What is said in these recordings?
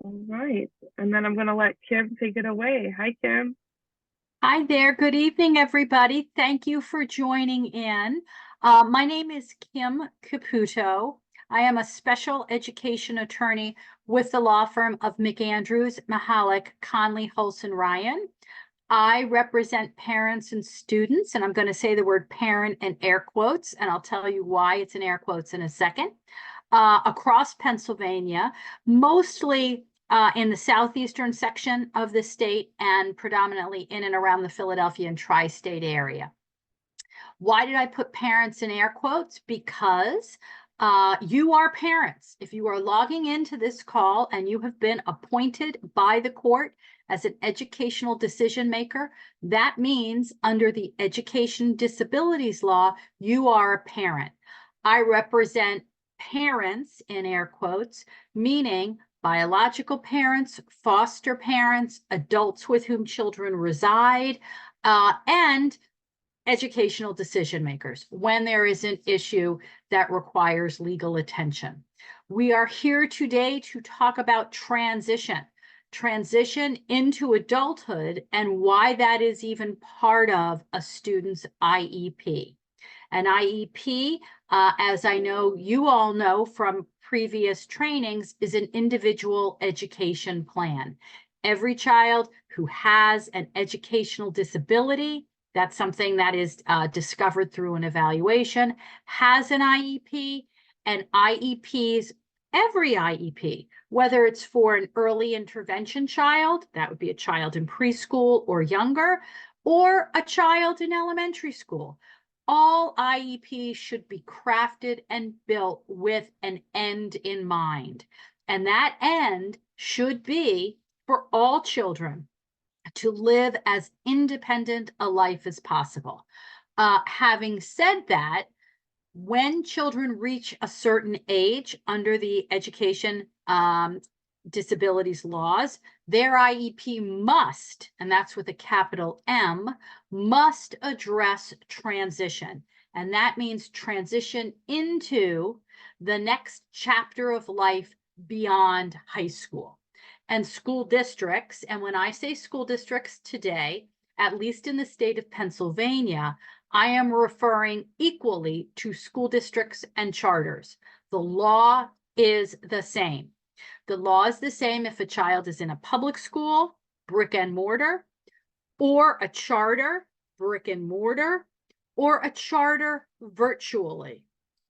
All right. And then I'm going to let Kim take it away. Hi, Kim. Hi there. Good evening, everybody. Thank you for joining in. My name is Kim Caputo. I am a special education attorney with the law firm of McAndrews, Conley, Hulse, and Ryan. I represent parents and students, and I'm going to say the word parent in air quotes, and I'll tell you why it's in air quotes in a second, across Pennsylvania, mostly in the southeastern section of the state and predominantly in and around the Philadelphia and tri-state area. Why did I put parents in air quotes? Because you are parents. If you are logging into this call and you have been appointed by the court as an educational decision maker, that means under the Education Disabilities Law, you are a parent. I represent parents in air quotes, meaning biological parents, foster parents, adults with whom children reside, and educational decision makers when there is an issue that requires legal attention. We are here today to talk about transition into adulthood and why that is even part of a student's IEP. An IEP, as I know you all know from previous trainings, is an individual education plan. Every child who has an educational disability, that's something that is discovered through an evaluation, has an IEP, and IEPs, every IEP, whether it's for an early intervention child, that would be a child in preschool or younger, or a child in elementary school, all IEPs should be crafted and built with an end in mind. And that end should be for all children to live as independent a life as possible. Having said that, when children reach a certain age under the education disabilities laws, their IEP must, and that's with a capital M, must address transition. And that means transition into the next chapter of life beyond high school. And school districts, and when I say school districts today, at least in the state of Pennsylvania, I am referring equally to school districts and charters. The law is the same. The law is the same if a child is in a public school, brick and mortar, or a charter, brick and mortar, or a charter virtually.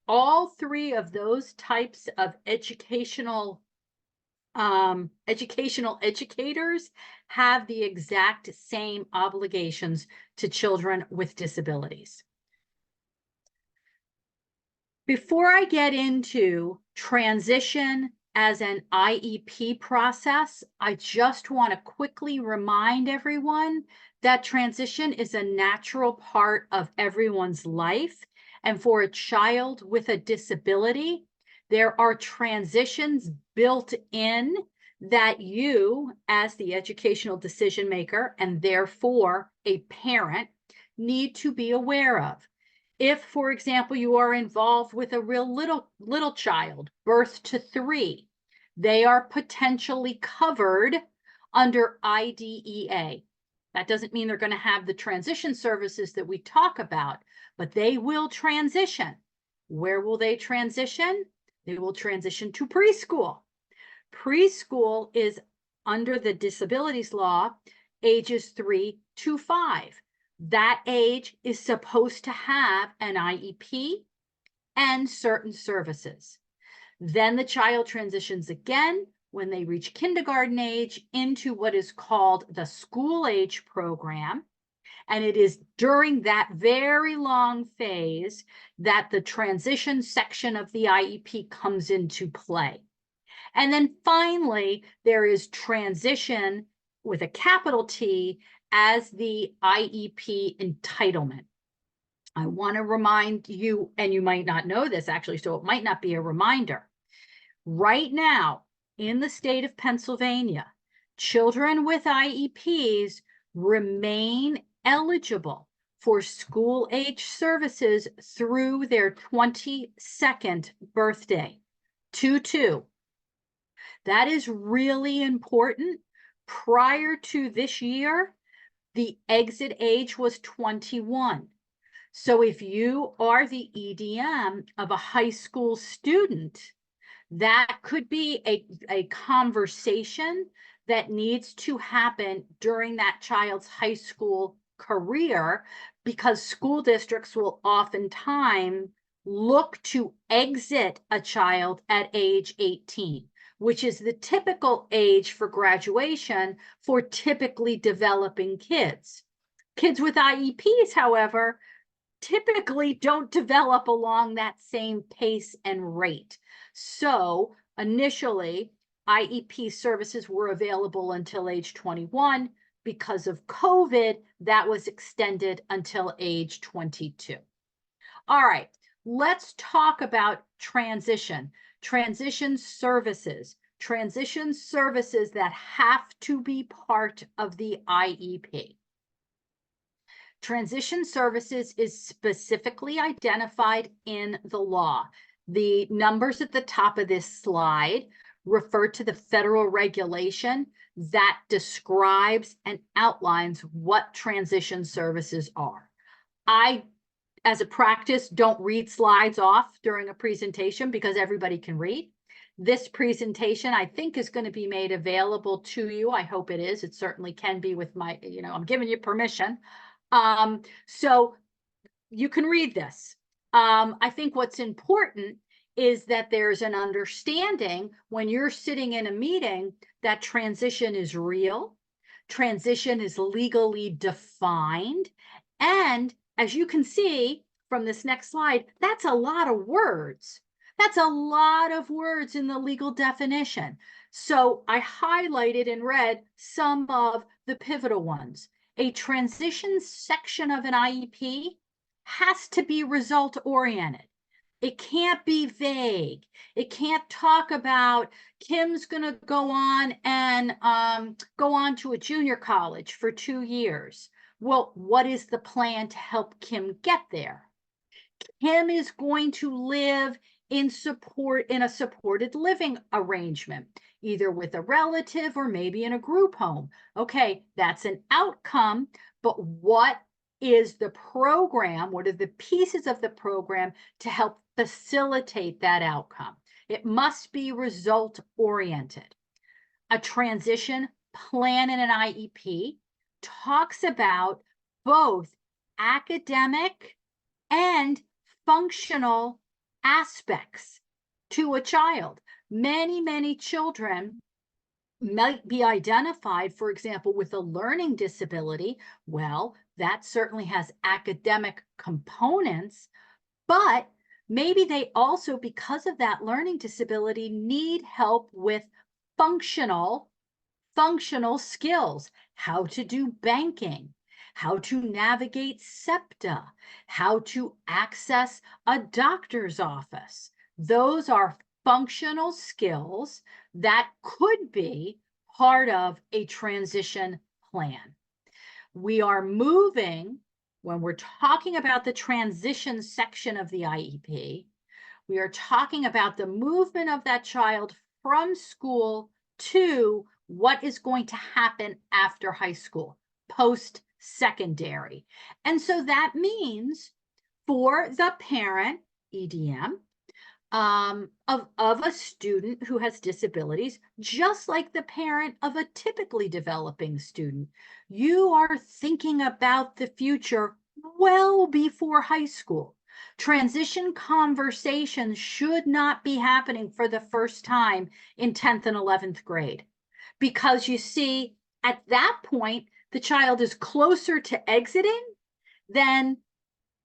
All three of those types of educational educators have the exact same obligations to children with disabilities. Before I get into transition as an IEP process, I just want to quickly remind everyone that transition is a natural part of everyone's life. And for a child with a disability, there are transitions built in that you, as the educational decision maker, and therefore a parent, need to be aware of. If, for example, you are involved with a real little child, birth to 3, they are potentially covered under IDEA. That doesn't mean they're going to have the transition services that we talk about, but they will transition. Where will they transition? They will transition to preschool. Preschool is under the disabilities law, ages 3 to 5. That age is supposed to have an IEP and certain services. Then the child transitions again when they reach kindergarten age into what is called the school age program. And it is during that very long phase that the transition section of the IEP comes into play. And then finally, there is transition with a capital T as the IEP entitlement. I want to remind you, and you might not know this actually, so it might not be a reminder. Right now, in the state of Pennsylvania, children with IEPs remain eligible for school age services through their 22nd birthday, 2-2. That is really important. Prior to this year, the exit age was 21. So if you are the EDM of a high school student, that could be a conversation that needs to happen during that child's high school career, because school districts will oftentimes look to exit a child at age 18, which is the typical age for graduation for typically developing kids. Kids with IEPs, however, typically don't develop along that same pace and rate. So initially, IEP services were available until age 21. Because of COVID, that was extended until age 22. All right, let's talk about transition services that have to be part of the IEP. Transition services is specifically identified in the law. The numbers at the top of this slide refer to the federal regulation that describes and outlines what transition services are. I, as a practice, don't read slides off during a presentation because everybody can read. This presentation, I think, is going to be made available to you. I hope it is. It certainly can be with my, I'm giving you permission. So you can read this. I think what's important is that there's an understanding when you're sitting in a meeting that transition is real, transition is legally defined, and as you can see from this next slide, that's a lot of words. That's a lot of words in the legal definition. So I highlighted in red some of the pivotal ones. A transition section of an IEP has to be result-oriented. It can't be vague. It can't talk about Kim's going to go on and go on to a junior college for 2 years. Well, what is the plan to help Kim get there? Kim is going to live in a supported living arrangement, either with a relative or maybe in a group home. Okay, that's an outcome, but what is the program? What are the pieces of the program to help facilitate that outcome? It must be result-oriented. A transition plan in an IEP talks about both academic and functional aspects to a child. Many children might be identified, for example, with a learning disability. Well, that certainly has academic components, but maybe they also, because of that learning disability, need help with functional skills, how to do banking, how to navigate SEPTA, how to access a doctor's office. Those are functional skills that could be part of a transition plan. We are moving, when we're talking about the transition section of the IEP, we are talking about the movement of that child from school to what is going to happen after high school, post-secondary. And so that means for the parent, EDM, of a student who has disabilities, just like the parent of a typically developing student, you are thinking about the future well before high school. Transition conversations should not be happening for the first time in 10th and 11th grade, because you see, at that point, the child is closer to exiting than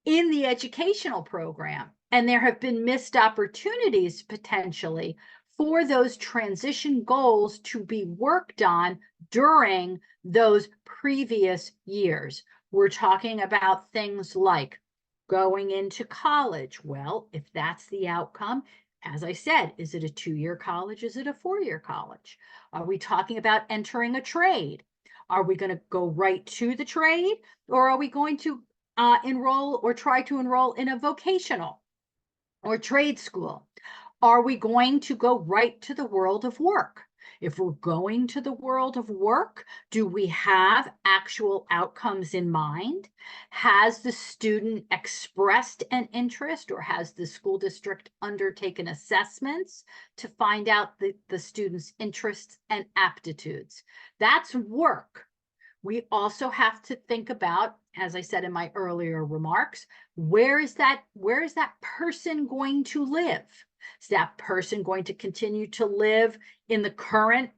in the educational program. And there have been missed opportunities potentially for those transition goals to be worked on during those previous years. We're talking about things like going into college. Well, if that's the outcome, as I said, is it a 2-year college? Is it a 4-year college? Are we talking about entering a trade? Are we going to go right to the trade, or are we going to enroll or try to enroll in a vocational or trade school? Are we going to go right to the world of work? If we're going to the world of work, do we have actual outcomes in mind? Has the student expressed an interest, or has the school district undertaken assessments to find out the student's interests and aptitudes? That's work. We also have to think about, as I said in my earlier remarks, where is that person going to live? Is that person going to continue to live in the current,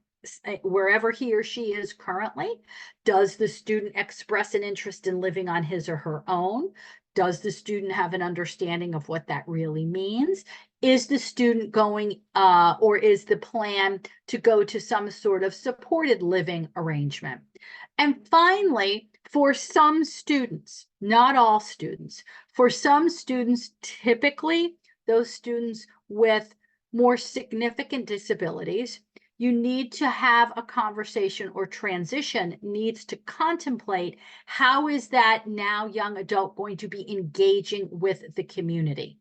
wherever he or she is currently? Does the student express an interest in living on his or her own? Does the student have an understanding of what that really means? Is the student going, or is the plan to go to some sort of supported living arrangement? And finally, for some students, not all students, for some students, typically those students with more significant disabilities, you need to have a conversation, or transition needs to contemplate how is that now young adult going to be engaging with the community?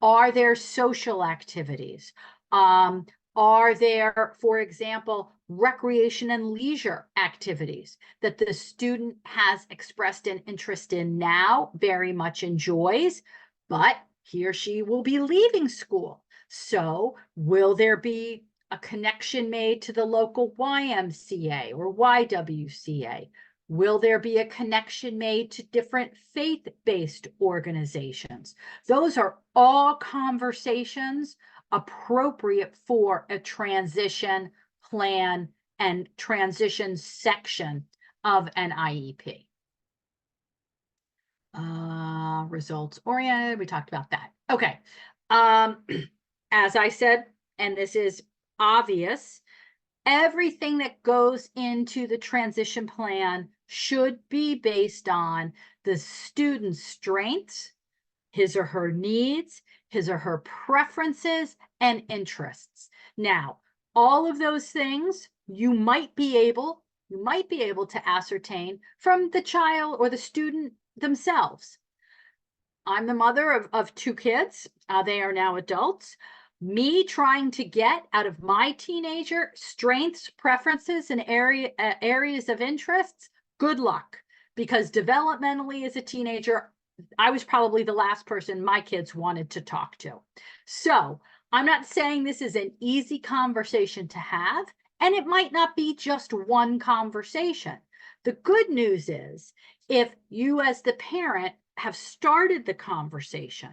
Are there social activities? Are there, for example, recreation and leisure activities that the student has expressed an interest in now, very much enjoys, but he or she will be leaving school? So will there be a connection made to the local YMCA or YWCA? Will there be a connection made to different faith-based organizations? Those are all conversations appropriate for a transition plan and transition section of an IEP. Results oriented, we talked about that. Okay. As I said, and this is obvious, everything that goes into the transition plan should be based on the student's strengths, his or her needs, his or her preferences and interests. Now, all of those things you might be able to ascertain from the child or the student themselves. I'm the mother of two kids. They are now adults. Me trying to get out of my teenager strengths, preferences, and areas of interests, good luck. Because developmentally as a teenager, I was probably the last person my kids wanted to talk to. So I'm not saying this is an easy conversation to have, and it might not be just one conversation. The good news is, if you as the parent have started the conversation,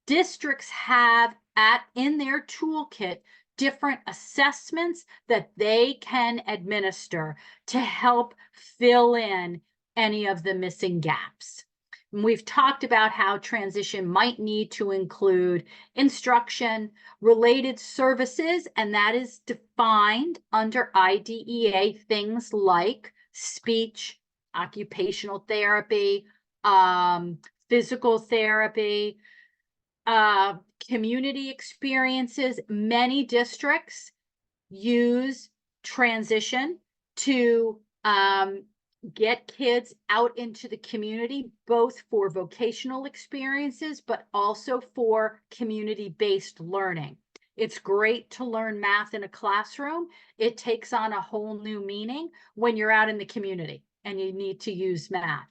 districts have in their toolkit different assessments that they can administer to help fill in any of the missing gaps. And we've talked about how transition might need to include instruction, related services, and that is defined under IDEA, things like speech, occupational therapy, physical therapy, community experiences. Many districts use transition to get kids out into the community, both for vocational experiences, but also for community-based learning. It's great to learn math in a classroom. It takes on a whole new meaning when you're out in the community and you need to use math.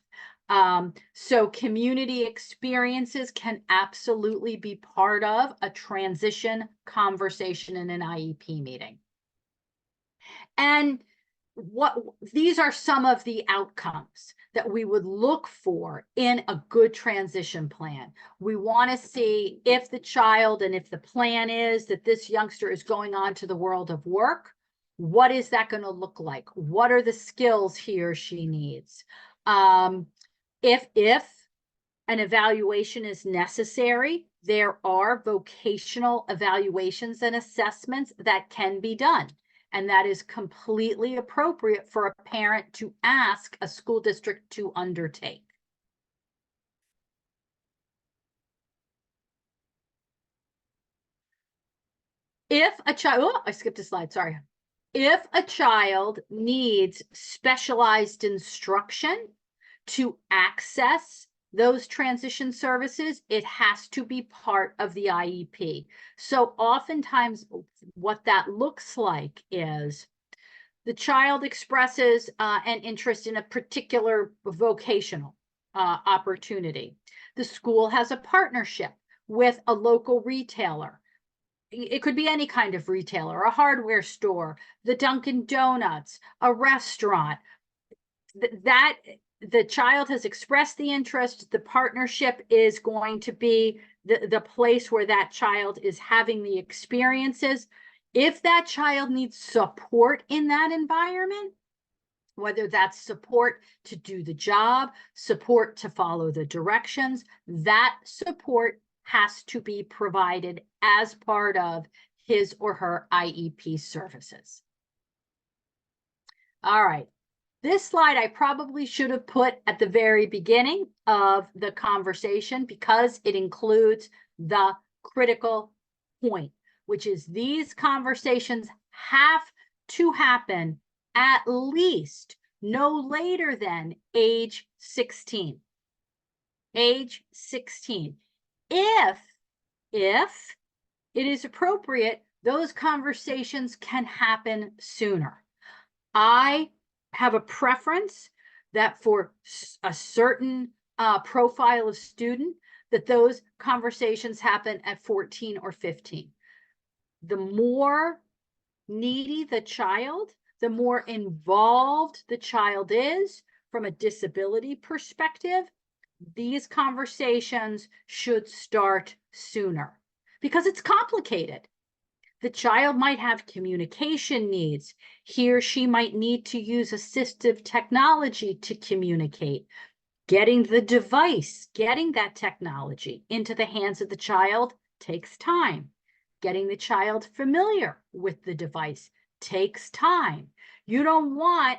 So community experiences can absolutely be part of a transition conversation in an IEP meeting. And these are some of the outcomes that we would look for in a good transition plan. We want to see if the child, and if the plan is that this youngster is going on to the world of work, what is that going to look like? What are the skills he or she needs? If an evaluation is necessary, there are vocational evaluations and assessments that can be done. And that is completely appropriate for a parent to ask a school district to undertake. If a child, oh, I skipped a slide, sorry. If a child needs specialized instruction to access those transition services, it has to be part of the IEP. So oftentimes what that looks like is the child expresses an interest in a particular vocational opportunity. The school has a partnership with a local retailer. It could be any kind of retailer, a hardware store, the Dunkin' Donuts, a restaurant. That the child has expressed the interest, the partnership is going to be the place where that child is having the experiences. If that child needs support in that environment, whether that's support to do the job, support to follow the directions, that support has to be provided as part of his or her IEP services. All right. This slide I probably should have put at the very beginning of the conversation because it includes the critical point, which is these conversations have to happen at least no later than age 16. Age 16. If it is appropriate, those conversations can happen sooner. I have a preference that for a certain profile of student, that those conversations happen at 14 or 15. The more needy the child, the more involved the child is from a disability perspective, these conversations should start sooner because it's complicated. The child might have communication needs. He or she might need to use assistive technology to communicate. Getting the device, getting that technology into the hands of the child takes time. Getting the child familiar with the device takes time. You don't want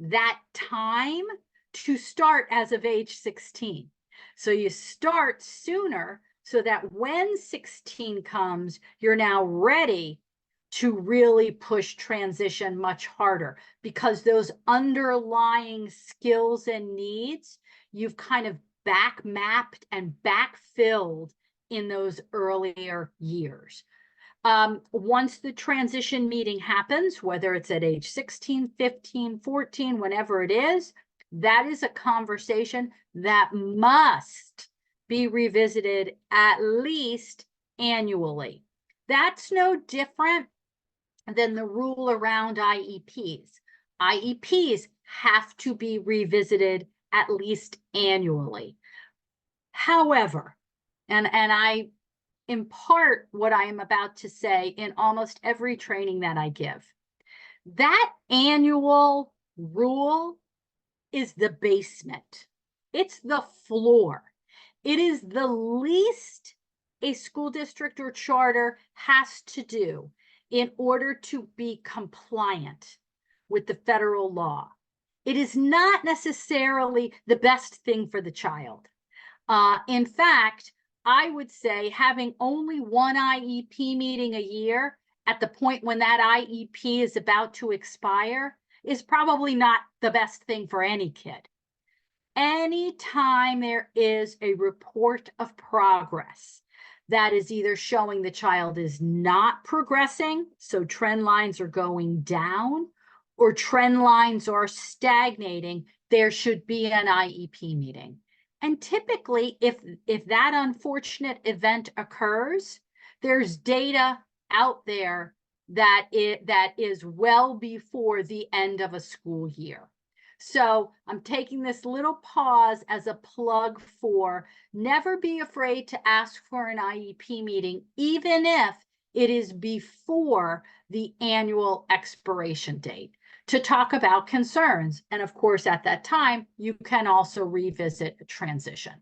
that time to start as of age 16. So you start sooner so that when 16 comes, you're now ready to really push transition much harder because those underlying skills and needs, you've kind of back mapped and backfilled in those earlier years. Once the transition meeting happens, whether it's at age 16, 15, 14, whenever it is, that is a conversation that must be revisited at least annually. That's no different than the rule around IEPs. IEPs have to be revisited at least annually. However, and I impart what I am about to say in almost every training that I give, that annual rule is the basement. It's the floor. It is the least a school district or charter has to do in order to be compliant with the federal law. It is not necessarily the best thing for the child. In fact, I would say having only one IEP meeting a year at the point when that IEP is about to expire is probably not the best thing for any kid. Anytime there is a report of progress that is either showing the child is not progressing, so trend lines are going down, or trend lines are stagnating, there should be an IEP meeting. And typically, if that unfortunate event occurs, there's data out there that is well before the end of a school year. So I'm taking this little pause as a plug for never be afraid to ask for an IEP meeting, even if it is before the annual expiration date, to talk about concerns. And of course, at that time, you can also revisit a transition.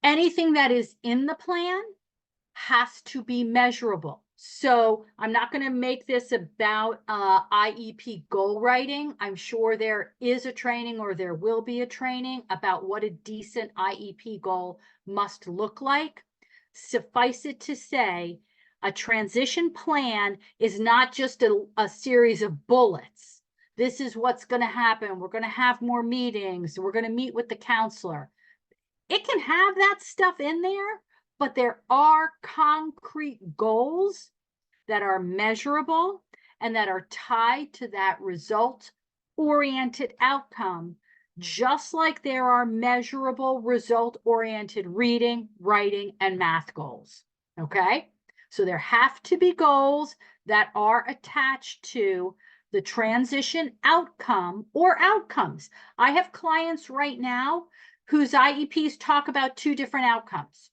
Anything that is in the plan has to be measurable. So I'm not going to make this about IEP goal writing. I'm sure there is a training or there will be a training about what a decent IEP goal must look like. Suffice it to say, a transition plan is not just a series of bullets This is what's going to happen. We're going to have more meetings. We're going to meet with the counselor. It can have that stuff in there, but there are concrete goals that are measurable and that are tied to that result-oriented outcome, just like there are measurable result-oriented reading, writing, and math goals, okay? So there have to be goals that are attached to the transition outcome or outcomes. I have clients right now whose IEPs talk about two different outcomes.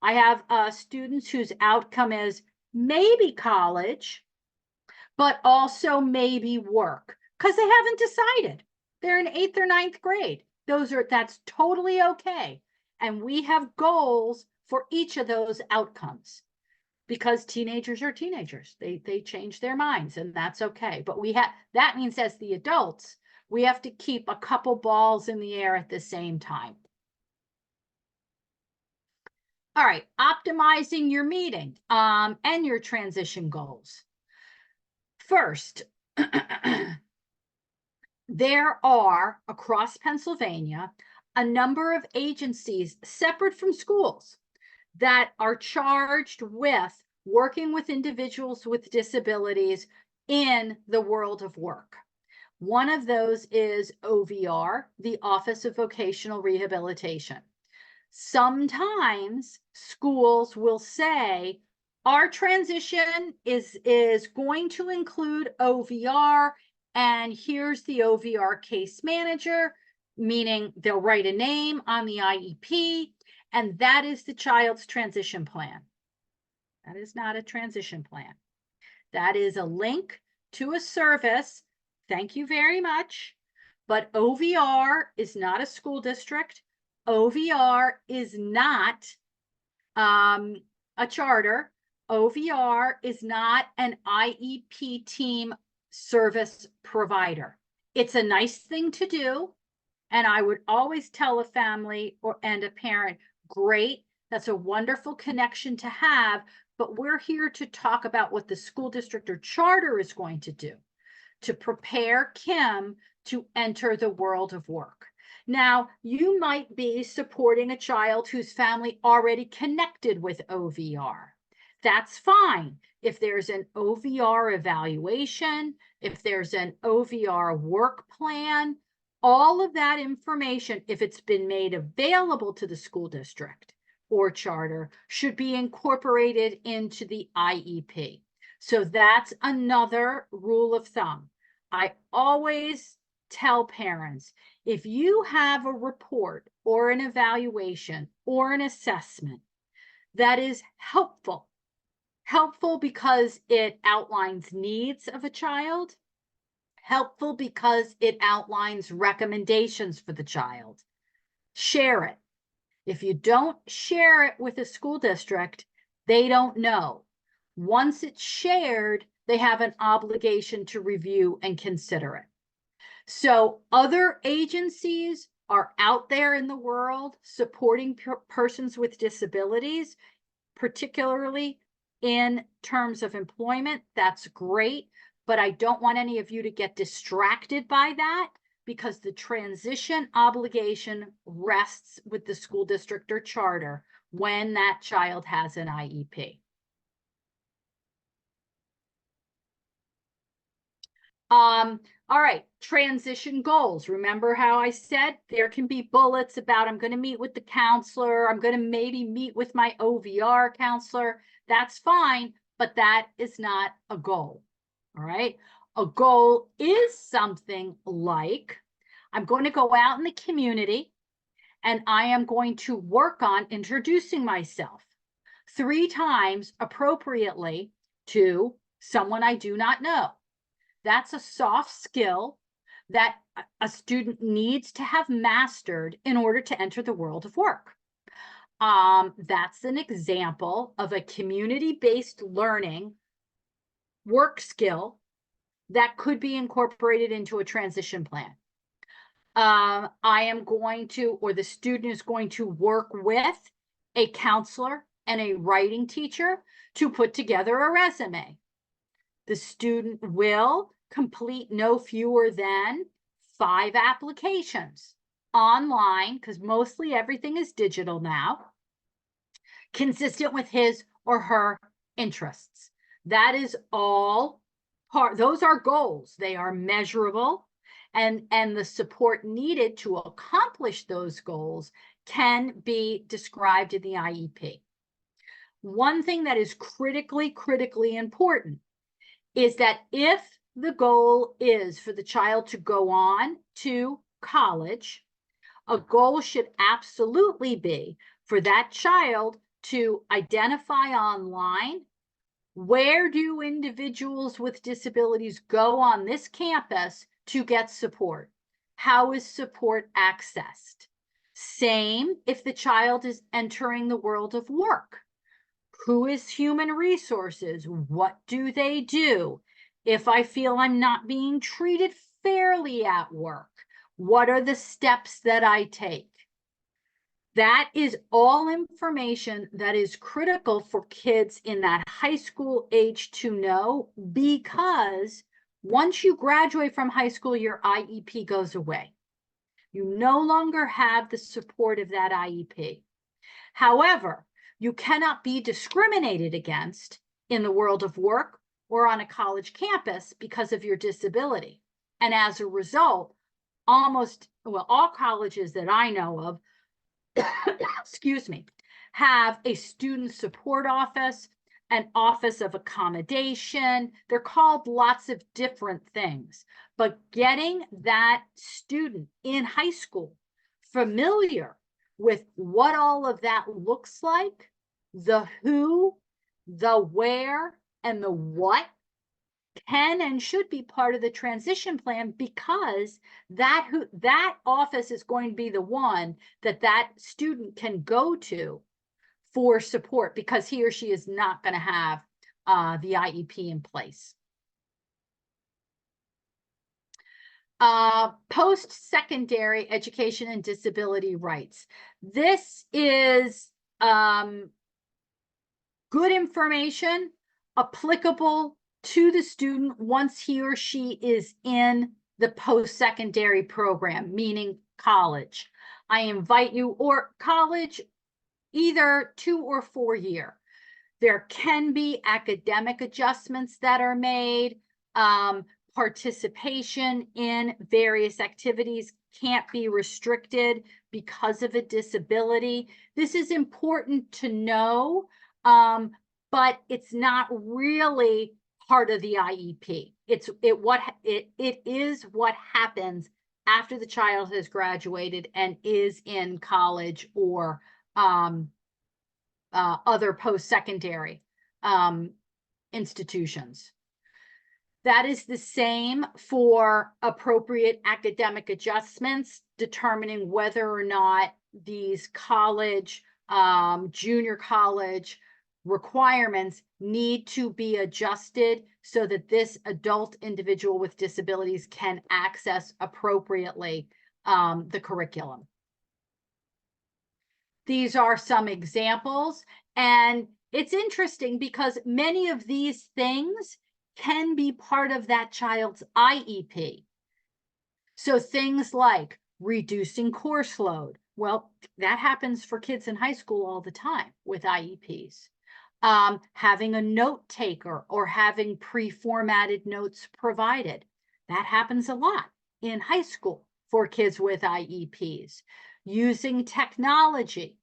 I have students whose outcome is maybe college, but also maybe work, because they haven't decided. They're in 8th or 9th grade. That's totally okay. And we have goals for each of those outcomes, because teenagers are teenagers. They change their minds, and that's okay. But that means, as the adults, we have to keep a couple balls in the air at the same time. All right, optimizing your meeting and your transition goals. First, there are, across Pennsylvania, a number of agencies separate from schools that are charged with working with individuals with disabilities in the world of work. One of those is OVR, the Office of Vocational Rehabilitation. Sometimes schools will say, our transition is going to include OVR, and here's the OVR case manager, meaning they'll write a name on the IEP, and that is the child's transition plan. That is not a transition plan. That is a link to a service. Thank you very much. But OVR is not a school district. OVR is not a charter. OVR is not an IEP team service provider. It's a nice thing to do. And I would always tell a family and a parent, great, that's a wonderful connection to have, but we're here to talk about what the school district or charter is going to do to prepare Kim to enter the world of work. Now, you might be supporting a child whose family already connected with OVR. That's fine. If there's an OVR evaluation, if there's an OVR work plan, all of that information, if it's been made available to the school district or charter, should be incorporated into the IEP. So that's another rule of thumb. I always tell parents, if you have a report or an evaluation or an assessment that is helpful because it outlines needs of a child, helpful because it outlines recommendations for the child, share it. If you don't share it with a school district, they don't know. Once it's shared, they have an obligation to review and consider it. So other agencies are out there in the world supporting persons with disabilities, particularly in terms of employment. That's great, but I don't want any of you to get distracted by that, because the transition obligation rests with the school district or charter when that child has an IEP. All right, transition goals. Remember how I said there can be bullets about, I'm going to meet with the counselor, I'm going to maybe meet with my OVR counselor. That's fine, but that is not a goal. All right. A goal is something like, I'm going to go out in the community and I am going to work on introducing myself 3 times appropriately to someone I do not know. That's a soft skill that a student needs to have mastered in order to enter the world of work. That's an example of a community-based learning work skill that could be incorporated into a transition plan. I am going to, or the student is going to work with a counselor and a writing teacher to put together a resume. The student will complete no fewer than 5 applications online, because mostly everything is digital now, consistent with his or her interests. That is all part, those are goals. They are measurable, and the support needed to accomplish those goals can be described in the IEP. One thing that is critically important is that if the goal is for the child to go on to college, a goal should absolutely be for that child to identify online, where do individuals with disabilities go on this campus to get support? How is support accessed? Same if the child is entering the world of work. Who is human resources? What do they do? If I feel I'm not being treated fairly at work, what are the steps that I take? That is all information that is critical for kids in that high school age to know, because once you graduate from high school, your IEP goes away. You no longer have the support of that IEP. However, you cannot be discriminated against in the world of work or on a college campus because of your disability. And as a result, all colleges that I know of, excuse me, have a student support office, an office of accommodation. They're called lots of different things, but getting that student in high school familiar with what all of that looks like, the who, the where, and the what can and should be part of the transition plan, because that office is going to be the one that student can go to for support, because he or she is not going to have the IEP in place. Post-secondary education and disability rights. This is good information applicable to the student once he or she is in the post-secondary program, meaning college. I invite you, or college, either 2 or 4 year. There can be academic adjustments that are made. Participation in various activities can't be restricted because of a disability. This is important to know, but it's not really part of the IEP. It is what happens after the child has graduated and is in college or other post-secondary institutions. That is the same for appropriate academic adjustments, determining whether or not these college, junior college requirements need to be adjusted so that this adult individual with disabilities can access appropriately the curriculum. These are some examples, and it's interesting because many of these things can be part of that child's IEP. So things like reducing course load. Well, that happens for kids in high school all the time with IEPs. Having a note taker or having pre-formatted notes provided. That happens a lot in high school for kids with IEPs. Using technology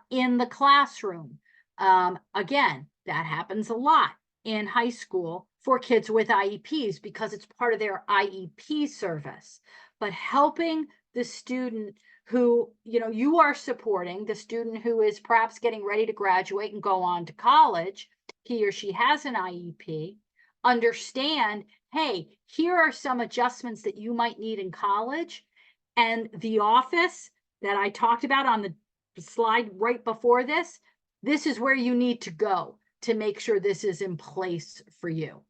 in the classroom. Again, that happens a lot in high school for kids with IEPs because it's part of their IEP service. But helping the student who, you are supporting, the student who is perhaps getting ready to graduate and go on to college, he or she has an IEP, understand, hey, here are some adjustments that you might need in college. And the office that I talked about on the slide right before this is where you need to go to make sure this is in place for you.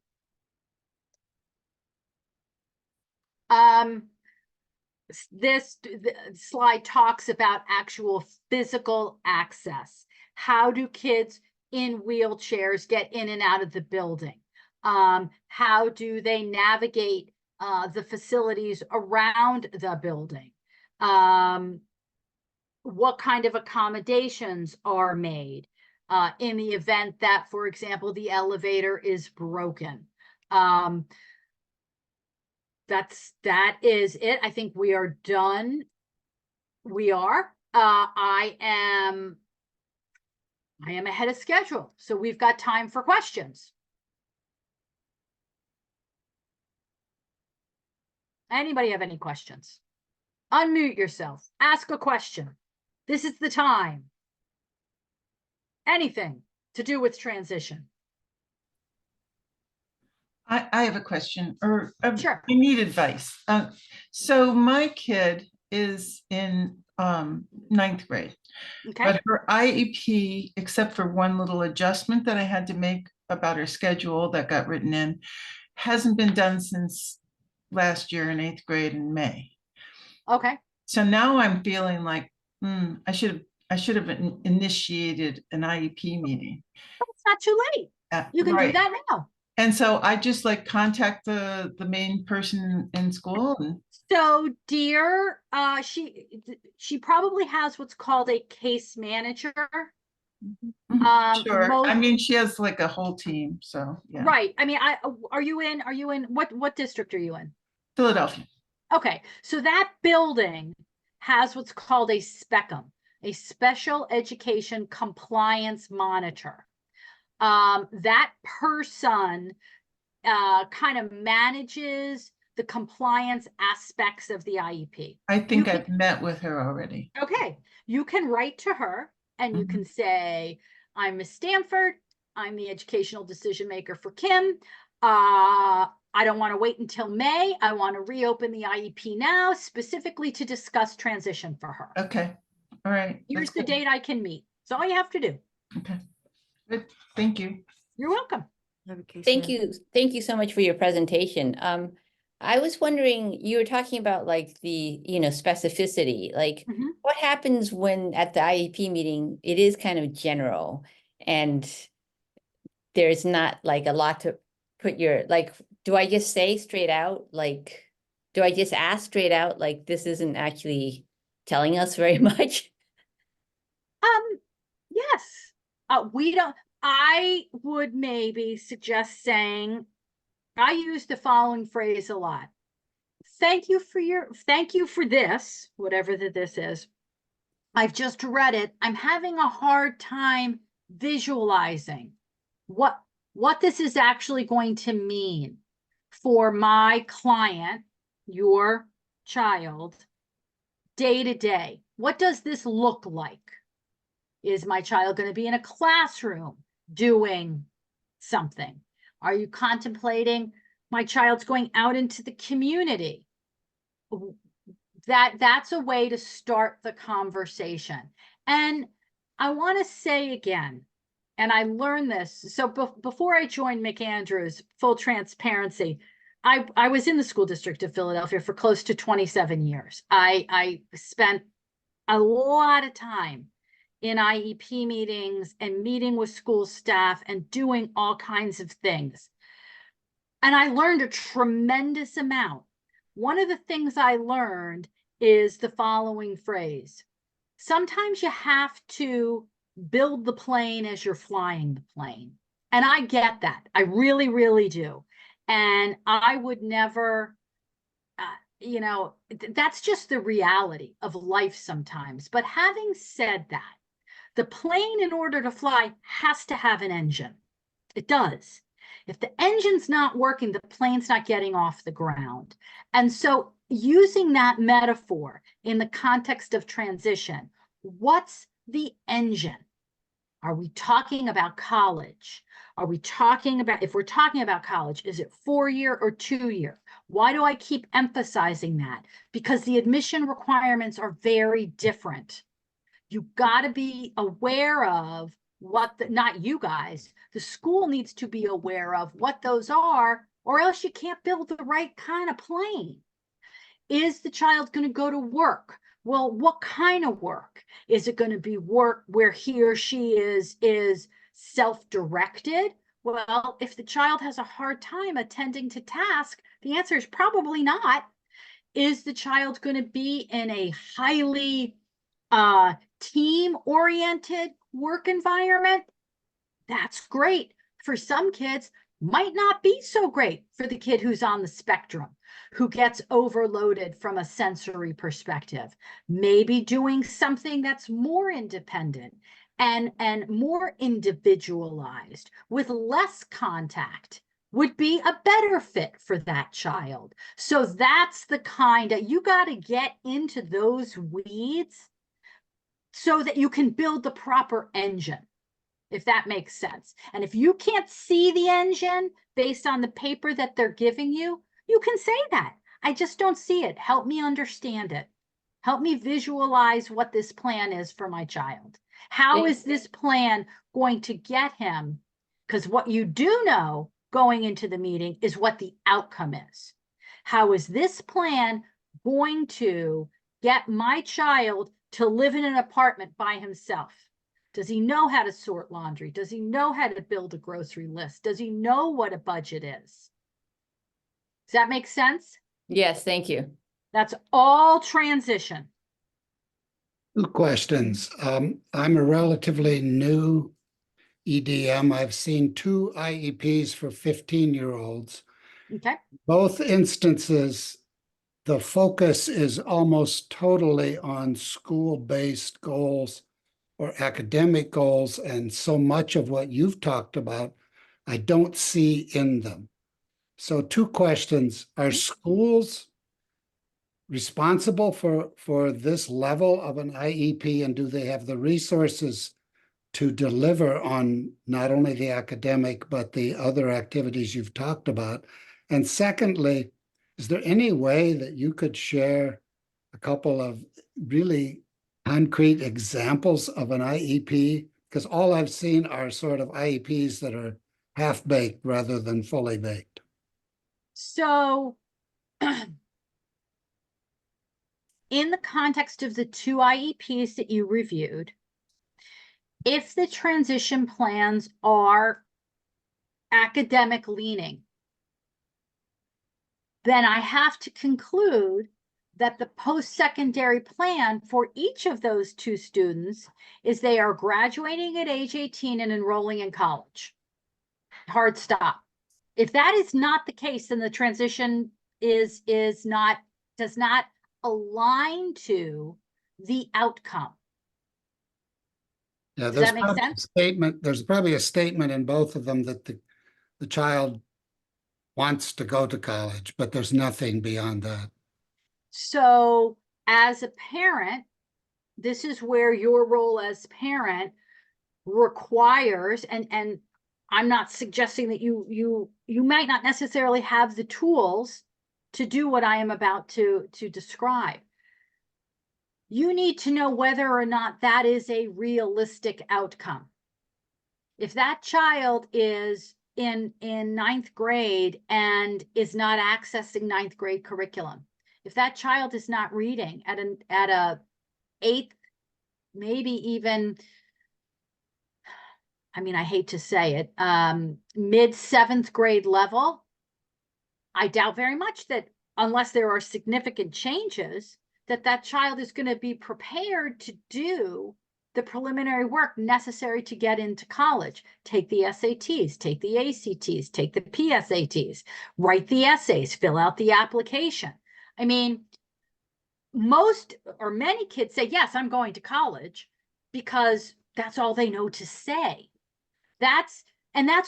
This slide talks about actual physical access. How do kids in wheelchairs get in and out of the building? How do they navigate the facilities around the building? What kind of accommodations are made in the event that, for example, the elevator is broken? That is it. I think we are done. We are. I am ahead of schedule, so we've got time for questions. Anybody have any questions? Unmute yourself. Ask a question. This is the time. Anything to do with transition. I have a question, or Sure. I need advice. So my kid is in ninth grade, Okay. but her IEP, except for one little adjustment that I had to make about her schedule that got written in, hasn't been done since last year in eighth grade in May. Okay. So now I'm feeling like I should have initiated an IEP meeting. But it's not too late. You can do Right. that now. And so I just like contact the main person in school and So, dear, she probably has what's called a case manager. sure. I Most, mean, she has like a whole team, so yeah. right. I mean, are you in what district are you in? Philadelphia. Okay, so that building has what's called a SPECM, a Special Education Compliance Monitor. That person kind of manages the compliance aspects of the IEP. I think I've met with her already. Okay, you can write to her and you can say, I'm Miss Stanford. I'm the educational decision maker for Kim. I don't want to wait until May. I want to reopen the IEP now, specifically to discuss transition for her. Okay. All right. Here's the date I can meet. That's all you have to do. Okay. Good. Thank you. You're welcome. Thank you. Thank you so much for your presentation. I was wondering, you were talking about like the, specificity, like what happens when at the IEP meeting, it is kind of general and there's not like a lot to put like, do I just say straight out? Like, do I just ask straight out? Like, this isn't actually telling us very much. Yes. I would maybe suggest saying, I use the following phrase a lot. Thank you for this, whatever this is. I've just read it. I'm having a hard time visualizing what this is actually going to mean for my client, your child, day to day. What does this look like? Is my child going to be in a classroom doing something? Are you contemplating my child's going out into the community? That's a way to start the conversation. And I want to say again, and I learned this. So before I joined McAndrews, full transparency, I was in the school district of Philadelphia for close to 27 years. I spent a lot of time in IEP meetings and meeting with school staff and doing all kinds of things. And I learned a tremendous amount. One of the things I learned is the following phrase. Sometimes you have to build the plane as you're flying the plane. And I get that. I really, really do. And I would never, that's just the reality of life sometimes. But having said that, the plane, in order to fly, has to have an engine. It does. If the engine's not working, the plane's not getting off the ground. And so using that metaphor in the context of transition, what's the engine? Are we talking about college? Are we talking about, if we're talking about college, is it 4-year or 2-year? Why do I keep emphasizing that? Because the admission requirements are very different. You got to be aware of not you guys, the school needs to be aware of what those are, or else you can't build the right kind of plane. Is the child going to go to work? Well, what kind of work? Is it going to be work where he or she is self-directed, Well, if the child has a hard time attending to task, the answer is probably not. Is the child going to be in a highly team-oriented work environment? That's great. For some kids, might not be so great for the kid who's on the spectrum, who gets overloaded from a sensory perspective. Maybe doing something that's more independent and more individualized with less contact would be a better fit for that child. So that's the kind of, you got to get into those weeds so that you can build the proper engine, if that makes sense. And if you can't see the engine based on the paper that they're giving you, you can say that. I just don't see it. Help me understand it. Help me visualize what this plan is for my child. How is this plan going to get him? Because what you do know going into the meeting is what the outcome is. How is this plan going to get my child to live in an apartment by himself? Does he know how to sort laundry? Does he know how to build a grocery list? Does he know what a budget is? Does that make sense? Yes, thank you. That's all transition. 2 questions. I'm a relatively new EDM. I've seen 2 IEPs for 15-year-olds. Okay. Both instances, the focus is almost totally on school-based goals or academic goals, and so much of what you've talked about, I don't see in them. So 2 questions. Are schools responsible for this level of an IEP, and do they have the resources to deliver on not only the academic, but the other activities you've talked about? And secondly, is there any way that you could share a couple of really concrete examples of an IEP? Because all I've seen are sort of IEPs that are half-baked rather than fully baked. So in the context of the 2 IEPs that you reviewed, if the transition plans are academic leaning, then I have to conclude that the post-secondary plan for each of those 2 students is they are graduating at age 18 and enrolling in college. Hard stop. If that is not the case, then the transition does not align to the outcome. Yeah, Does that make sense? There's probably a statement in both of them that the child wants to go to college, but there's nothing beyond that. So as a parent, this is where your role as parent requires, and I'm not suggesting that you might not necessarily have the tools to do what I am about to describe. You need to know whether or not that is a realistic outcome. If that child is in 9th grade and is not accessing 9th grade curriculum, if that child is not reading at a 8th, maybe even, I mean, I hate to say it, mid 7th grade level, I doubt very much that unless there are significant changes, that child is going to be prepared to do the preliminary work necessary to get into college. Take the SATs, take the ACTs, take the PSATs, write the essays, fill out the application. I mean, most or many kids say, yes, I'm going to college, because that's all they know to say. That's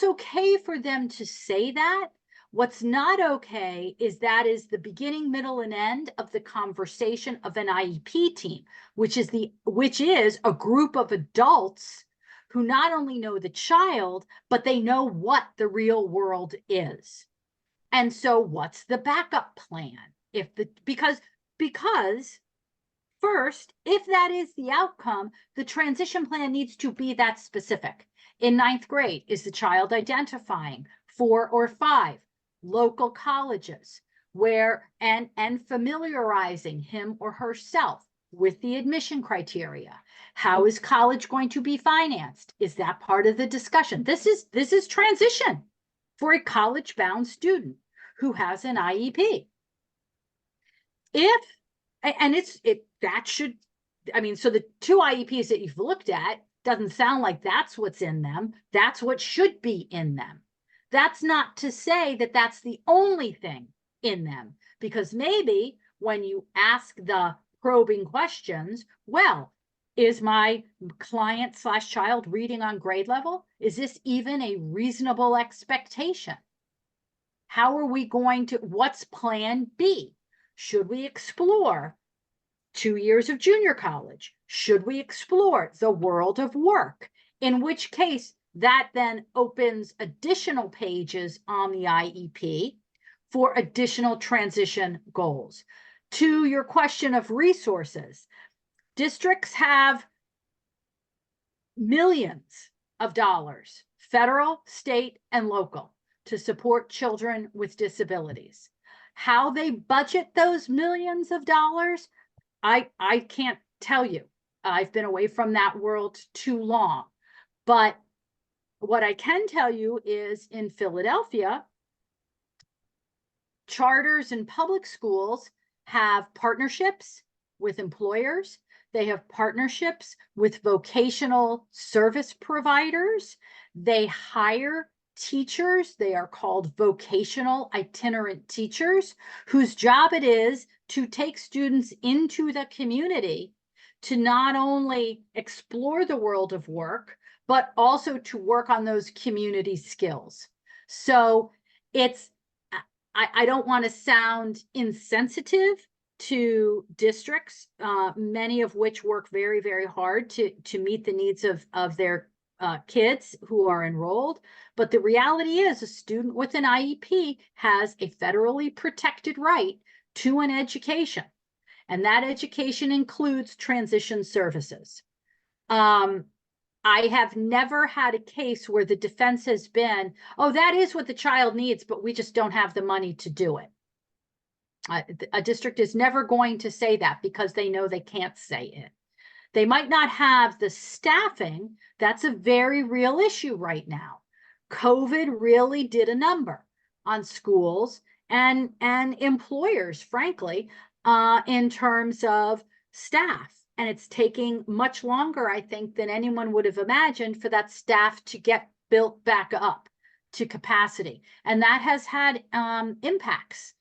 okay for them to say that. What's not okay is that is the beginning, middle, and end of the conversation of an IEP team, which is a group of adults who not only know the child, but they know what the real world is. And so what's the backup plan? Because first, if that is the outcome, the transition plan needs to be that specific. In 9th grade, is the child identifying 4 or 5 local colleges where and familiarizing him or herself with the admission criteria? How is college going to be financed? Is that part of the discussion? This is transition for a college-bound student who has an IEP. So the two IEPs that you've looked at doesn't sound like that's what's in them. That's what should be in them. That's not to say that that's the only thing in them, because maybe when you ask the probing questions, well, is my client/child reading on grade level? Is this even a reasonable expectation? How are we going to, what's plan B? Should we explore 2 years of junior college? Should we explore the world of work? In which case, that then opens additional pages on the IEP for additional transition goals. To your question of resources, districts have millions of dollars, federal, state, and local, to support children with disabilities. How they budget those millions of dollars, I can't tell you. I've been away from that world too long. But what I can tell you is in Philadelphia, charters and public schools have partnerships with employers. They have partnerships with vocational service providers. They hire teachers. They are called vocational itinerant teachers, whose job it is to take students into the community to not only explore the world of work, but also to work on those community skills. So I don't want to sound insensitive to districts, many of which work very, very hard to meet the needs of their kids who are enrolled. But the reality is a student with an IEP has a federally protected right to an education. And that education includes transition services. I have never had a case where the defense has been, oh, that is what the child needs, but we just don't have the money to do it. A district is never going to say that because they know they can't say it. They might not have the staffing. That's a very real issue right now. COVID really did a number on schools and employers, frankly, in terms of staff. And it's taking much longer, I think, than anyone would have imagined for that staff to get built back up to capacity. And that has had impacts,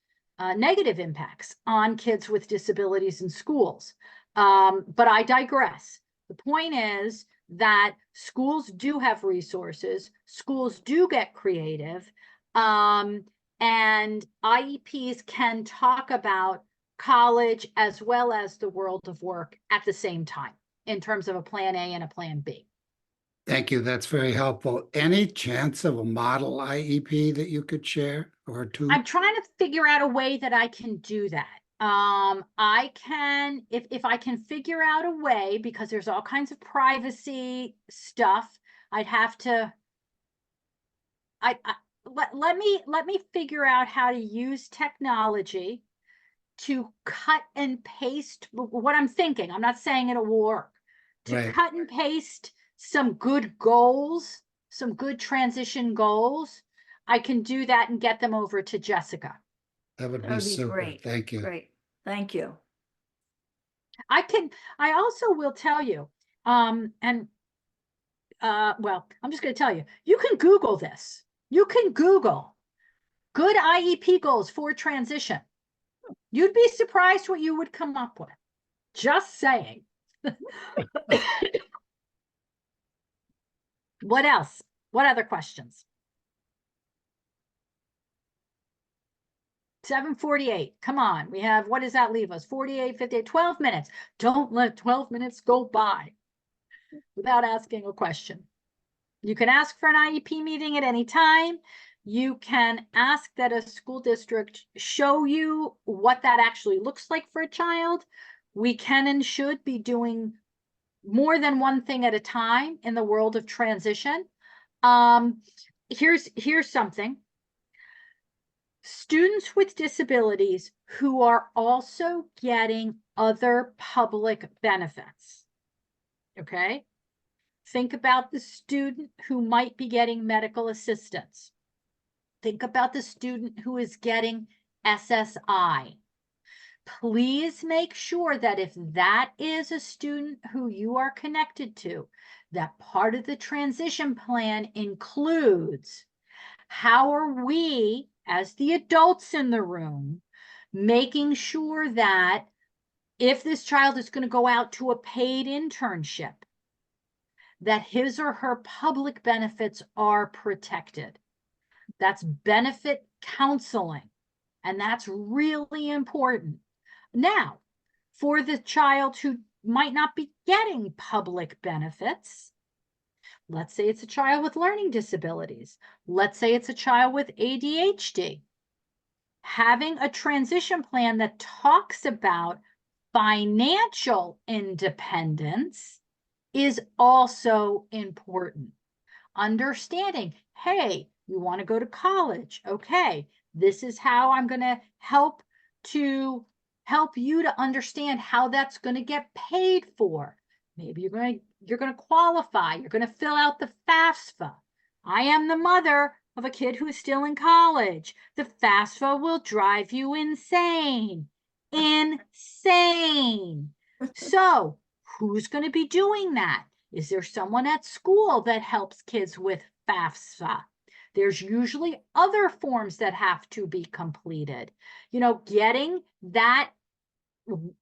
negative impacts on kids with disabilities in schools. But I digress. The point is that schools do have resources, schools do get creative, and IEPs can talk about college as well as the world of work at the same time in terms of a plan A and a plan B. Thank you. That's very helpful. Any chance of a model IEP that you could share or two? I'm trying to figure out a way that I can do that. I can, if I can figure out a way, because there's all kinds of privacy stuff, I'd have to, let me figure out how to use technology to cut and paste what I'm thinking. I'm not saying it'll work. To cut and paste some good goals, some good transition goals. I can do that and get them over to Jessica. That would be super. Great. Thank you. Great. Thank you. I also will tell you, well, I'm just going to tell you, you can Google this. You can Google good IEP goals for transition. You'd be surprised what you would come up with. Just saying. What else? What other questions? 7:48. Come on. We have, what does that leave us? 48, 58, 12 minutes. Don't let 12 minutes go by without asking a question. You can ask for an IEP meeting at any time. You can ask that a school district show you what that actually looks like for a child. We can and should be doing more than one thing at a time in the world of transition. Here's something. Students with disabilities who are also getting other public benefits. Okay? Think about the student who might be getting medical assistance. Think about the student who is getting SSI. Please make sure that if that is a student who you are connected to, that part of the transition plan includes how are we, as the adults in the room, making sure that if this child is going to go out to a paid internship, that his or her public benefits are protected. That's benefit counseling, and that's really important. Now, for the child who might not be getting public benefits, let's say it's a child with learning disabilities. Let's say it's a child with ADHD. Having a transition plan that talks about financial independence is also important. Understanding, hey, you want to go to college. Okay, this is how I'm going to help you to understand how that's going to get paid for. Maybe you're going to qualify. You're going to fill out the FAFSA. I am the mother of a kid who's still in college. The FAFSA will drive you insane. Insane. So, who's going to be doing that? Is there someone at school that helps kids with FAFSA? There's usually other forms that have to be completed. You know, getting that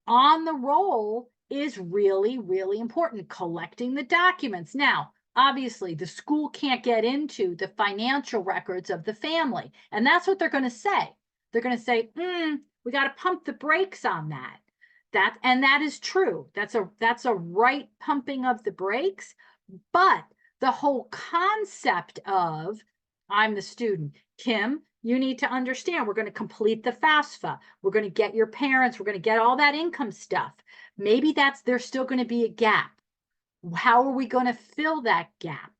on the roll is really, really important. Collecting the documents. Now, obviously, the school can't get into the financial records of the family. And that's what they're going to say. They're going to say, we got to pump the brakes on that. And that is true. That's a right pumping of the brakes. But the whole concept of, I'm the student, Kim, you need to understand, we're going to complete the FAFSA. We're going to get your parents. We're going to get all that income stuff. Maybe there's still going to be a gap. How are we going to fill that gap?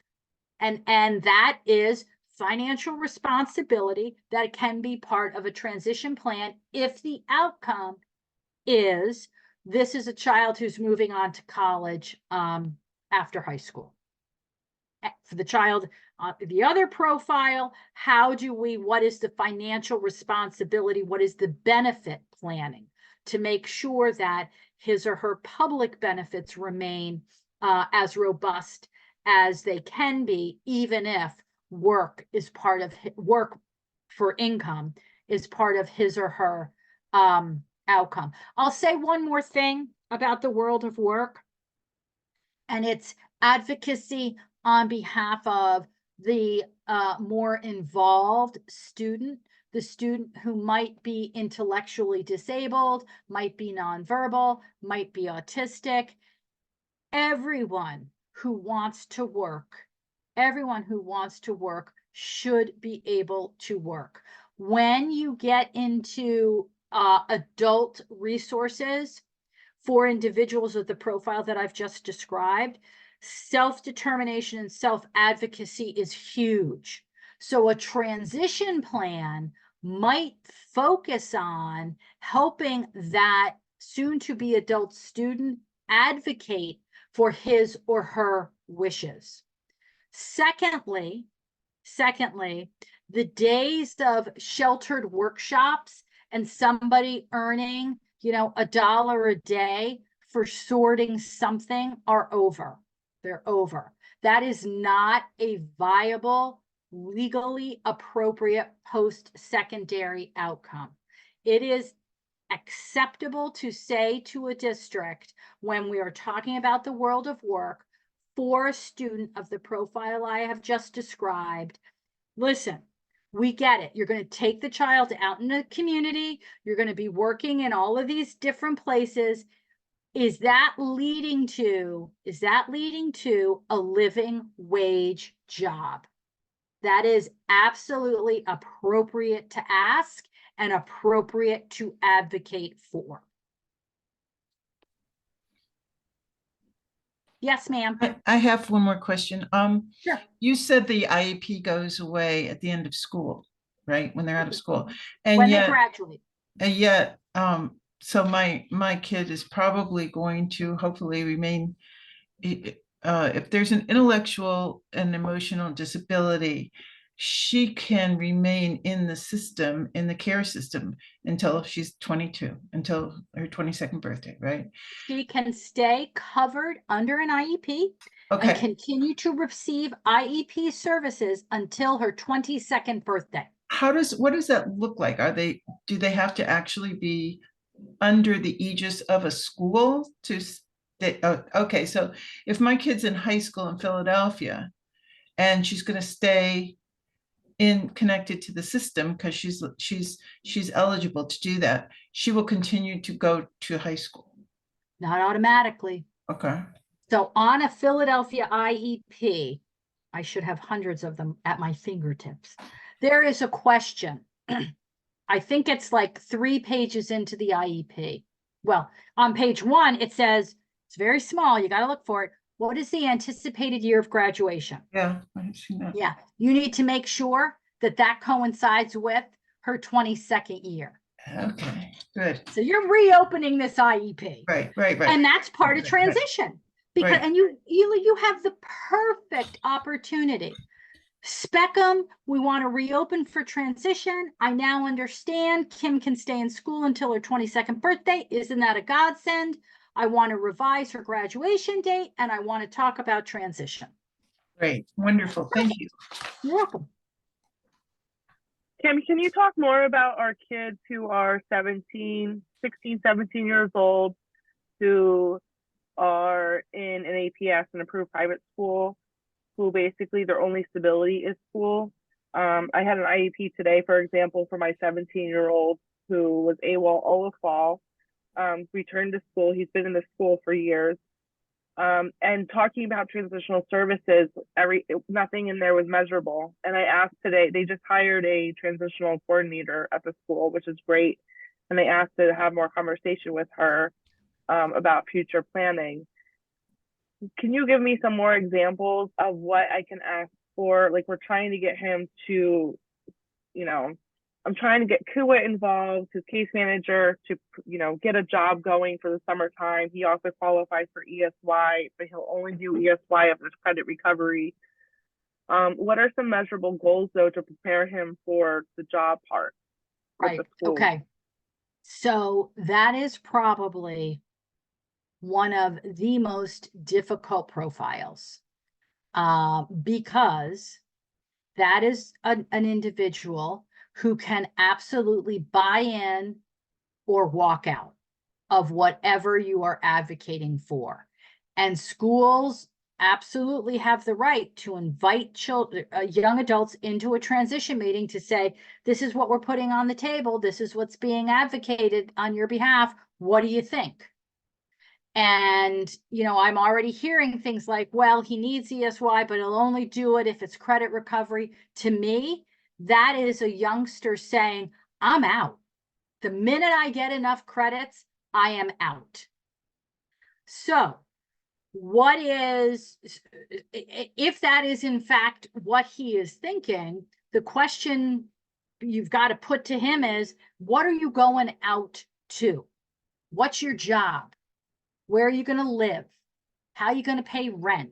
And that is financial responsibility that can be part of a transition plan if the outcome is this is a child who's moving on to college after high school. For the child, the other profile, what is the financial responsibility? What is the benefit planning to make sure that his or her public benefits remain as robust as they can be, even if work for income is part of his or her outcome. I'll say one more thing about the world of work, and it's advocacy on behalf of the more involved student, the student who might be intellectually disabled, might be nonverbal, might be autistic. Everyone who wants to work should be able to work. When you get into adult resources for individuals of the profile that I've just described, self-determination and self-advocacy is huge. So a transition plan might focus on helping that soon-to-be adult student advocate for his or her wishes. Secondly, the days of sheltered workshops and somebody earning, $1 a day for sorting something are over. They're over. That is not a viable, legally appropriate post-secondary outcome. It is acceptable to say to a district when we are talking about the world of work for a student of the profile I have just described, listen, we get it. You're going to take the child out in the community. You're going to be working in all of these different places. Is that leading to a living wage job? That is absolutely appropriate to ask and appropriate to advocate for. Yes, ma'am. I have one more question. Sure. You said the IEP goes away at the end of school, right? When they're out of school. And When yet, they graduate. and yet, so my kid is probably going to hopefully remain, if there's an intellectual and emotional disability, she can remain in the system, in the care system, until she's 22, until her 22nd birthday, right? She can stay covered under an IEP and Okay, continue to receive IEP services until her 22nd birthday. what does that look like? Do they have to actually be under the aegis of a school to stay? Okay, so if my kid's in high school in Philadelphia and she's going to stay connected to the system because she's eligible to do that, she will continue to go to high school. Not automatically. Okay. So on a Philadelphia IEP, I should have hundreds of them at my fingertips. There is a question. I think it's like 3 pages into the IEP. Well, on page 1, it says, it's very small, you got to look for it. What is the anticipated year of graduation? Yeah, I've seen that. Yeah, you need to make sure that that coincides with her 22nd year. Okay, good. So you're reopening this IEP. Right. And that's part of Right. transition. Because Right. and you have the perfect opportunity. Spec them, we want to reopen for transition. I now understand Kim can stay in school until her 22nd birthday. Isn't that a godsend? I want to revise her graduation date and I want to talk about transition. Great, wonderful, thank you. You're welcome. Kim, can you talk more about our kids who are 16, 17 years old, who are in an APS, an approved private school, who basically their only stability is school? I had an IEP today, for example, for my 17-year-old who was AWOL all the fall, returned to school. He's been in the school for years. And talking about transitional services, nothing in there was measurable. And I asked today, they just hired a transitional coordinator at the school, which is great. And they asked to have more conversation with her about future planning. Can you give me some more examples of what I can ask for? Like, we're trying to get him to, I'm trying to get Kuwa involved, his case manager, to, get a job going for the summertime. He also qualifies for ESY, but he'll only do ESY if there's credit recovery. What are some measurable goals, though, to prepare him for the job part? Right, okay. So that is probably one of the most difficult profiles because that is an individual who can absolutely buy in or walk out of whatever you are advocating for. And schools absolutely have the right to invite children, young adults into a transition meeting to say, this is what we're putting on the table. This is what's being advocated on your behalf. What do you think? And, I'm already hearing things like, well, he needs ESY, but he'll only do it if it's credit recovery. To me, that is a youngster saying, I'm out. The minute I get enough credits, I am out. So if that is in fact what he is thinking, the question you've got to put to him is, what are you going out to? What's your job? Where are you going to live? How are you going to pay rent?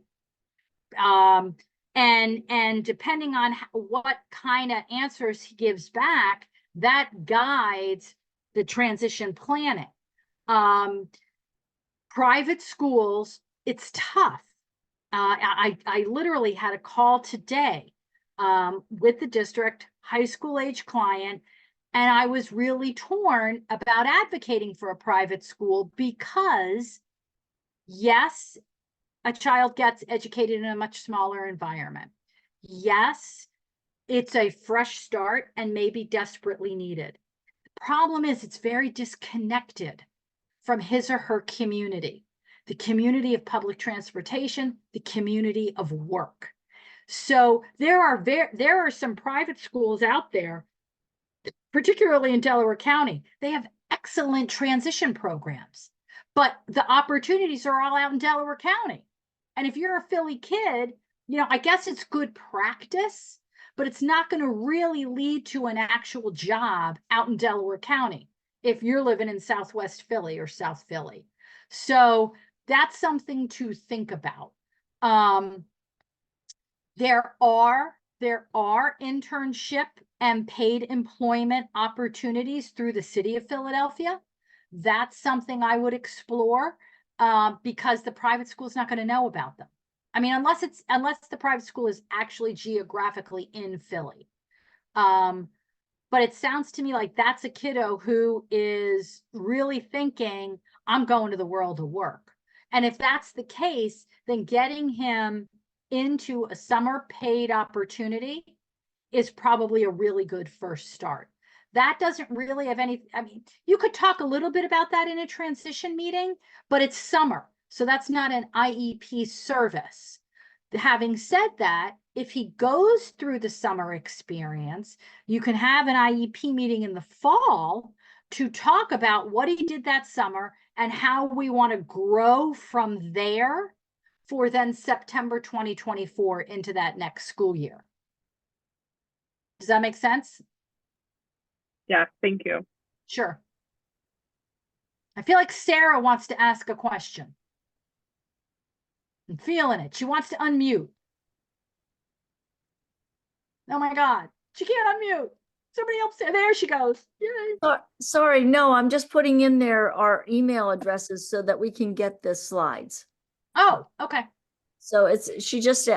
And depending on what kind of answers he gives back, that guides the transition planning. Private schools, it's tough. I literally had a call today with the district, high school age client, and I was really torn about advocating for a private school because, yes, a child gets educated in a much smaller environment. Yes, it's a fresh start and maybe desperately needed. The problem is it's very disconnected from his or her community, the community of public transportation, the community of work. So there are some private schools out there, particularly in Delaware County. They have excellent transition programs, but the opportunities are all out in Delaware County. And if you're a Philly kid, I guess it's good practice, but it's not going to really lead to an actual job out in Delaware County. if you're living in Southwest Philly or South Philly. So that's something to think about. There are internship and paid employment opportunities through the city of Philadelphia. That's something I would explore, because the private school is not going to know about them. I mean, unless the private school is actually geographically in Philly. But it sounds to me like that's a kiddo who is really thinking, I'm going to the world of work. And if that's the case, then getting him into a summer paid opportunity is probably a really good first start. That doesn't really have any, I mean, you could talk a little bit about that in a transition meeting, but it's summer. So that's not an IEP service. Having said that, if he goes through the summer experience, you can have an IEP meeting in the fall to talk about what he did that summer and how we want to grow from there for then September 2024 into that next school year. Does that make sense? Yeah, thank you. Sure. I feel like Sarah wants to ask a question. I'm feeling it. She wants to unmute. Oh my God, she can't unmute. Somebody else, there she goes. Yay. Sorry, no, I'm just putting in there our email addresses so that we can get the slides. Oh, okay, So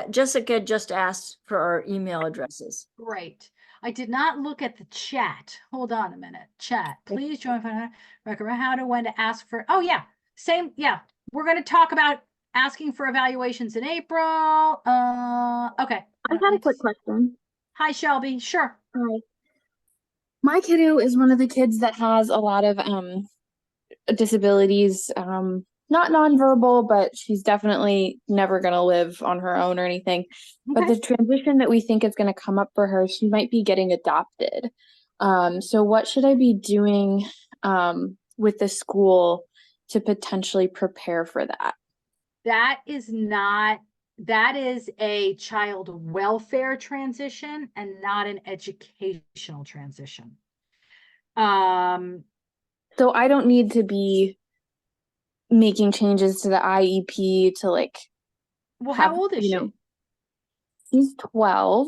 Jessica just asked for our email addresses. great. I did not look at the chat. Hold on a minute. Chat, please join. Recommend how to when to ask for. Oh yeah, same. Yeah, we're going to talk about asking for evaluations in April. Okay. I had a quick question. Hi, Shelby. Sure. Hi. My kiddo is one of the kids that has a lot of disabilities, not nonverbal, but she's definitely never going to live on her own or anything. But Okay. the transition that we think is going to come up for her, she might be getting adopted. So what should I be doing with the school to potentially prepare for that? That is a child welfare transition and not an educational transition. So I don't need to be making changes to the IEP to like. Well, how old is she? He's 12.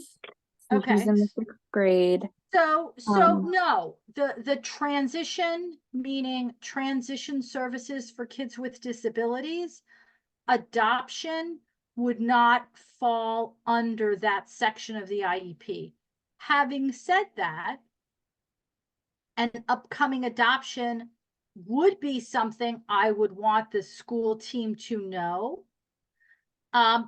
And Okay. he's in the 6th grade. So no, the transition, meaning transition services for kids with disabilities, adoption would not fall under that section of the IEP. Having said that, an upcoming adoption would be something I would want the school team to know,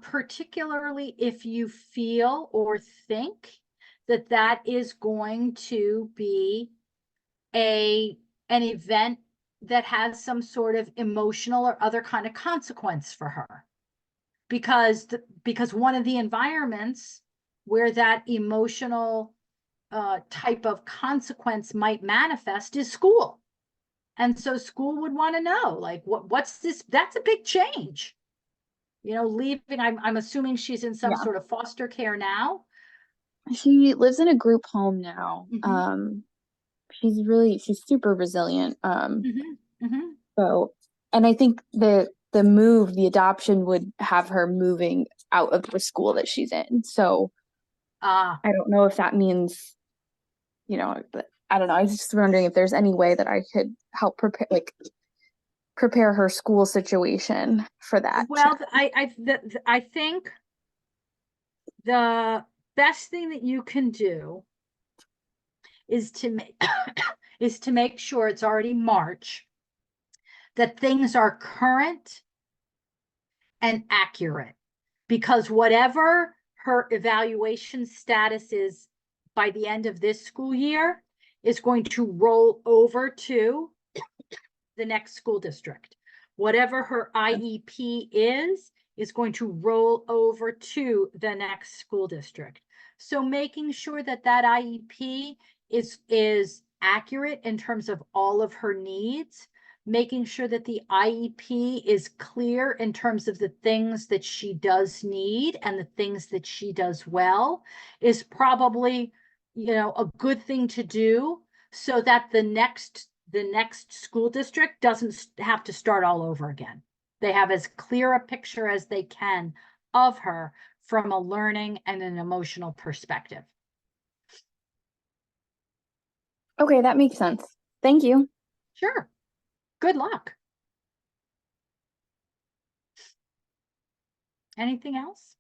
particularly if you feel or think that that is going to be an event that has some sort of emotional or other kind of consequence for her. Because one of the environments where that emotional type of consequence might manifest is school. And so school would want to know, like, what's this? That's a big change. You know, leaving, I'm assuming she's in some sort of foster care now. She lives in a group home now. Mm-hmm. She's super resilient. Mm-hmm. So, and I think the adoption would have her moving out of the school that she's in. So I don't know if that means, but I don't know. I was just wondering if there's any way that I could help prepare her school situation for that. Well, I think the best thing that you can do is to make sure it's already March, that things are current and accurate, because whatever her evaluation status is by the end of this school year is going to roll over to the next school district. Whatever her IEP is going to roll over to the next school district. So making sure that that IEP is accurate in terms of all of her needs, making sure that the IEP is clear in terms of the things that she does need and the things that she does well is probably, a good thing to do, so that the next the next school district doesn't have to start all over again. They have as clear a picture as they can of her from a learning and an emotional perspective. Okay, that makes sense. Thank you. Sure. Good luck. Anything else?